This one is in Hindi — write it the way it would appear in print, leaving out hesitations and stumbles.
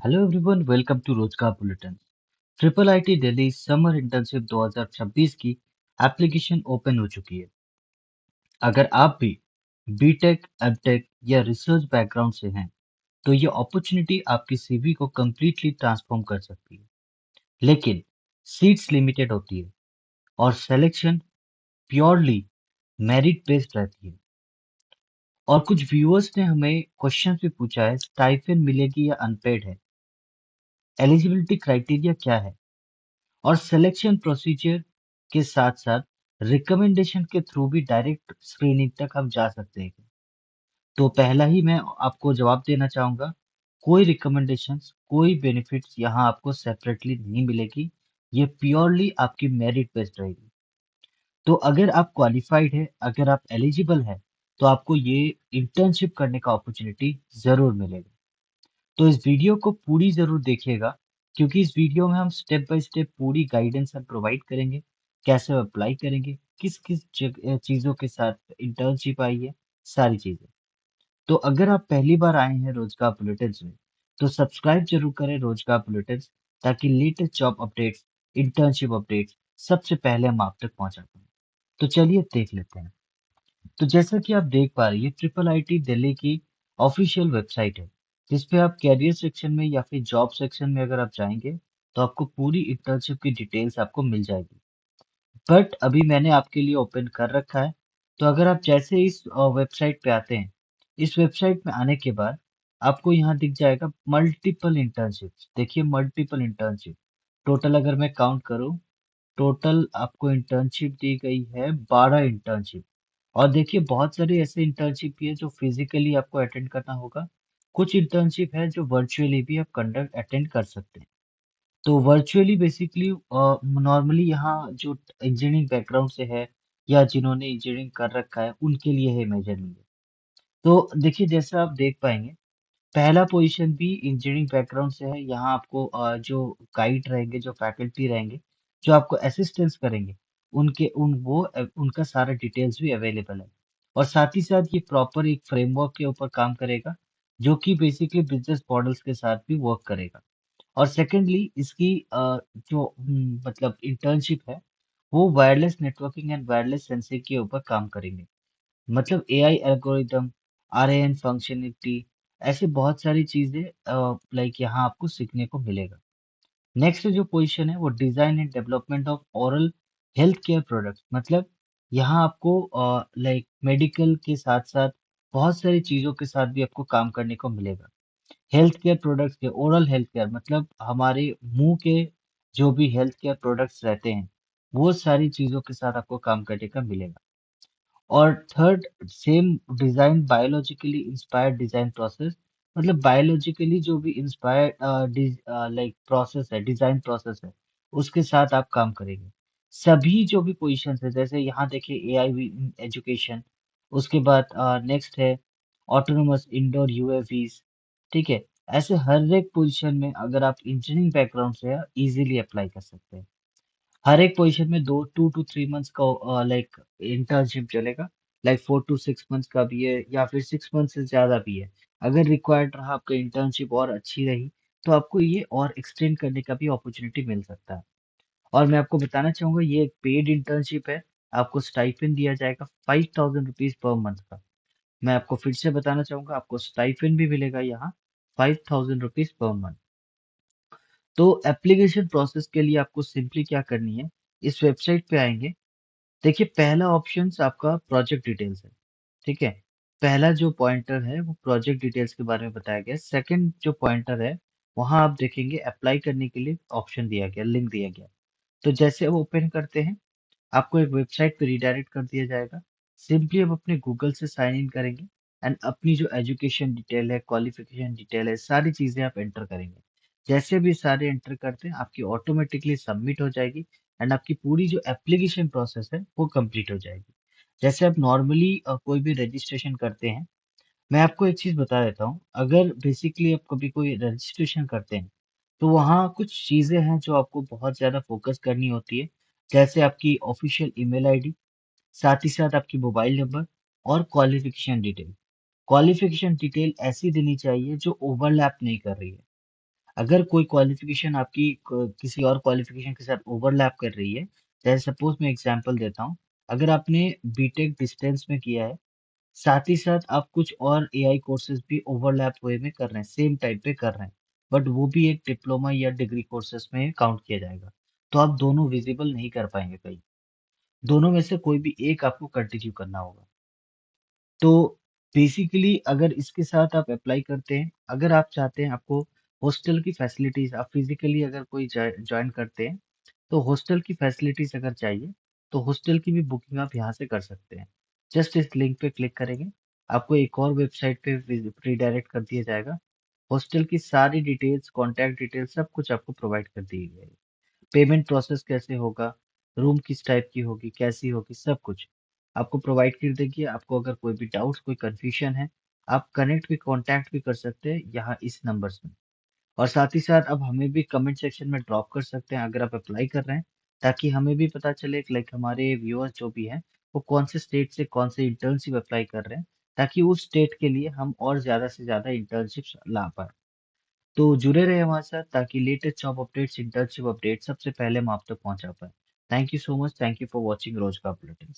हेलो एवरीवन, वेलकम टू रोजगार bulletin. Triple IT Delhi summer internship 2026 की एप्लीकेशन ओपन हो चुकी है। अगर आप भी बीटेक, एमटेक या रिसर्च बैकग्राउंड से हैं, तो ये अपॉर्चुनिटी आपकी सीवी को कंप्लीटली ट्रांसफॉर्म कर सकती है। लेकिन सीट्स लिमिटेड होती है और सिलेक्शन प्योरली मेरिट बेस्ड रहती है। और कुछ व्यूअर्स ने हमें क्वेश्चन भी पूछा है, स्टाइपेंड मिलेगी या अनपेड है, एलिजिबिलिटी क्राइटेरिया क्या है, और सिलेक्शन प्रोसीजर के साथ साथ रिकमेंडेशन के थ्रू भी डायरेक्ट स्क्रीनिंग तक हम जा सकते हैं। तो पहला ही मैं आपको जवाब देना चाहूंगा, कोई रिकमेंडेशंस, कोई बेनिफिट्स यहाँ आपको सेपरेटली नहीं मिलेगी। ये प्योरली आपकी मेरिट बेस्ड रहेगी। तो अगर आप क्वालिफाइड है, अगर आप एलिजिबल है, तो आपको ये इंटर्नशिप करने का अपॉर्चुनिटी जरूर मिलेगा। तो इस वीडियो को पूरी ज़रूर देखिएगा, क्योंकि इस वीडियो में हम स्टेप बाय स्टेप पूरी गाइडेंस हम प्रोवाइड करेंगे। कैसे अप्लाई करेंगे, किस किस चीज़ों के साथ इंटर्नशिप आई है, सारी चीज़ें। तो अगर आप पहली बार आए हैं रोजगार बुलेटिन्स में, तो सब्सक्राइब जरूर करें रोजगार बुलेटिन्स, ताकि latest job updates, internship updates सबसे पहले हम आप तक पहुंचा पाएं। तो चलिए देख लेते हैं। तो जैसा कि आप देख पा रहे हैं, ये ट्रिपल आईटी दिल्ली की ऑफिशियल वेबसाइट है, जिसपे आप कैरियर सेक्शन में या फिर जॉब सेक्शन में अगर आप जाएंगे, तो आपको पूरी इंटर्नशिप की डिटेल्स आपको मिल जाएगी। बट अभी मैंने आपके लिए ओपन कर रखा है। तो अगर आप जैसे इस वेबसाइट पे आते हैं, इस वेबसाइट में आने के बाद आपको यहाँ दिख जाएगा मल्टीपल इंटर्नशिप। देखिए, मल्टीपल इंटर्नशिप टोटल अगर मैं काउंट करूँ, टोटल आपको इंटर्नशिप दी गई है 12 इंटर्नशिप। और देखिए, बहुत सारे ऐसे इंटर्नशिप भी है जो फिजिकली आपको अटेंड करना होगा। कुछ इंटर्नशिप है जो वर्चुअली भी आप कंडक्ट अटेंड कर सकते हैं। तो वर्चुअली बेसिकली नॉर्मली यहाँ जो इंजीनियरिंग बैकग्राउंड से है या जिन्होंने इंजीनियरिंग कर रखा है, उनके लिए है मेजरमेंट। तो देखिए, जैसे आप देख पाएंगे, पहला पोजीशन भी इंजीनियरिंग बैकग्राउंड से है। यहाँ आपको जो गाइड रहेंगे, जो फैकल्टी रहेंगे, जो आपको असिस्टेंस करेंगे, उनका सारा डिटेल्स भी अवेलेबल है। और साथ ही साथ ये प्रॉपर एक फ्रेमवर्क के ऊपर काम करेगा, जो कि बेसिकली बिजनेस मॉडल्स के साथ भी वर्क करेगा। और सेकेंडली इसकी जो मतलब इंटर्नशिप है, वो wireless networking and wireless sensing के ऊपर काम करेंगे। मतलब एआई एल्गोरिदम, आरएएन फंक्शनलिटी, ऐसे बहुत सारी चीजें लाइक यहाँ आपको सीखने को मिलेगा। नेक्स्ट जो पोजीशन है वो design and development of oral health care products. मतलब यहाँ आपको लाइक मेडिकल के साथ साथ बहुत सारी चीजों के साथ भी आपको काम करने को मिलेगा। हेल्थ केयर प्रोडक्ट्स के, ओरल हेल्थ केयर मतलब हमारे मुंह के जो भी हेल्थ केयर प्रोडक्ट्स रहते हैं, वो सारी चीजों के साथ आपको काम करने का मिलेगा। और third, same design biologically inspired design process. मतलब बायोलॉजिकली जो भी इंस्पायर्ड लाइक प्रोसेस है, डिजाइन प्रोसेस है, उसके साथ आप काम करेंगे। सभी जो भी पोजीशंस है, जैसे यहाँ देखिए एआई इन एजुकेशन, उसके बाद नेक्स्ट है ऑटोनोमस इंडोर यूएवीज। ठीक है, ऐसे हर एक पोजीशन में अगर आप इंजीनियरिंग बैकग्राउंड से है, इजीली अप्लाई कर सकते हैं। हर एक पोजीशन में 2 to 3 मंथ्स का लाइक इंटर्नशिप चलेगा। लाइक 4 to 6 मंथ्स का भी है, या फिर 6 मंथ से ज्यादा भी है। अगर रिक्वायर्ड रहा आपका इंटर्नशिप और अच्छी रही, तो आपको ये और एक्सटेंड करने का भी अपॉर्चुनिटी मिल सकता है। और मैं आपको बताना चाहूंगा, ये एक पेड इंटर्नशिप है। आपको स्टाइपेंड दिया जाएगा 5000 रुपीज पर मंथ का। मैं आपको फिर से बताना चाहूंगा, आपको स्टाइपेंड भी मिलेगा यहाँ 5000 रुपीज पर मंथ। तो एप्लीकेशन प्रोसेस के लिए आपको सिंपली क्या करनी है, इस वेबसाइट पे आएंगे। देखिए, पहला ऑप्शन आपका प्रोजेक्ट डिटेल्स है। ठीक है, पहला जो पॉइंटर है वो प्रोजेक्ट डिटेल्स के बारे में बताया गया है। सेकंड जो पॉइंटर है, वहां आप देखेंगे अप्लाई करने के लिए ऑप्शन दिया गया, लिंक दिया गया। तो जैसे अब ओपन करते हैं, आपको एक वेबसाइट पे रिडायरेक्ट कर दिया जाएगा। सिंपली आप अपने गूगल से साइन इन करेंगे एंड अपनी जो एजुकेशन डिटेल है, क्वालिफिकेशन डिटेल है, सारी चीजें आप एंटर करेंगे। जैसे भी सारे एंटर करते हैं, आपकी ऑटोमेटिकली सबमिट हो जाएगी एंड आपकी पूरी जो एप्लीकेशन प्रोसेस है वो कंप्लीट हो जाएगी। जैसे आप नॉर्मली कोई भी रजिस्ट्रेशन करते हैं, मैं आपको एक चीज बता देता हूँ। अगर बेसिकली आप कभी कोई रजिस्ट्रेशन करते हैं, तो वहाँ कुछ चीजें हैं जो आपको बहुत ज्यादा फोकस करनी होती है। जैसे आपकी ऑफिशियल ईमेल आईडी, साथ ही साथ आपकी मोबाइल नंबर और क्वालिफिकेशन डिटेल। क्वालिफिकेशन डिटेल ऐसी देनी चाहिए जो ओवरलैप नहीं कर रही है। अगर कोई क्वालिफिकेशन आपकी किसी और क्वालिफिकेशन के साथ ओवरलैप कर रही है, जैसे सपोज मैं एग्जांपल देता हूँ, अगर आपने बीटेक डिस्टेंस में किया है, साथ ही साथ आप कुछ और एआई कोर्सेज भी ओवरलैप वे में कर रहे हैं, सेम टाइम पे कर रहे हैं, बट वो भी एक डिप्लोमा या डिग्री कोर्सेज में काउंट किया जाएगा, तो आप दोनों विजिबल नहीं कर पाएंगे कहीं। दोनों में से कोई भी एक आपको कंटिन्यू करना होगा। तो बेसिकली अगर इसके साथ आप अप्लाई करते हैं, अगर आप चाहते हैं आपको हॉस्टल की फैसिलिटीज, आप फिजिकली अगर कोई ज्वाइन करते हैं तो हॉस्टल की फैसिलिटीज अगर चाहिए, तो हॉस्टल की भी बुकिंग आप यहाँ से कर सकते हैं। जस्ट इस लिंक पे क्लिक करेंगे, आपको एक और वेबसाइट पे रिडायरेक्ट कर दिया जाएगा। हॉस्टल की सारी डिटेल्स, कॉन्टैक्ट डिटेल्स, सब कुछ आपको प्रोवाइड कर दी जाएगी। पेमेंट प्रोसेस कैसे होगा, रूम किस टाइप की होगी, कैसी होगी, सब कुछ आपको प्रोवाइड कर देगी। आपको अगर कोई भी डाउट्स, कोई कंफ्यूजन है, आप कनेक्ट भी, कांटेक्ट भी कर सकते हैं यहाँ इस नंबर्स में। और साथ ही साथ आप हमें भी कमेंट सेक्शन में ड्रॉप कर सकते हैं अगर आप अप्लाई कर रहे हैं, ताकि हमें भी पता चले, लाइक हमारे व्यूअर्स जो भी हैं वो कौन से स्टेट से कौन से इंटर्नशिप अप्लाई कर रहे हैं, ताकि उस स्टेट के लिए हम और ज्यादा से ज्यादा इंटर्नशिप ला पाए। तो जुड़े रहे हमारे साथ, ताकि latest job updates, internship update सबसे पहले हम आप तक पहुंचा पाए। Thank you so much, thank you for watching रोज का बुलेटिन।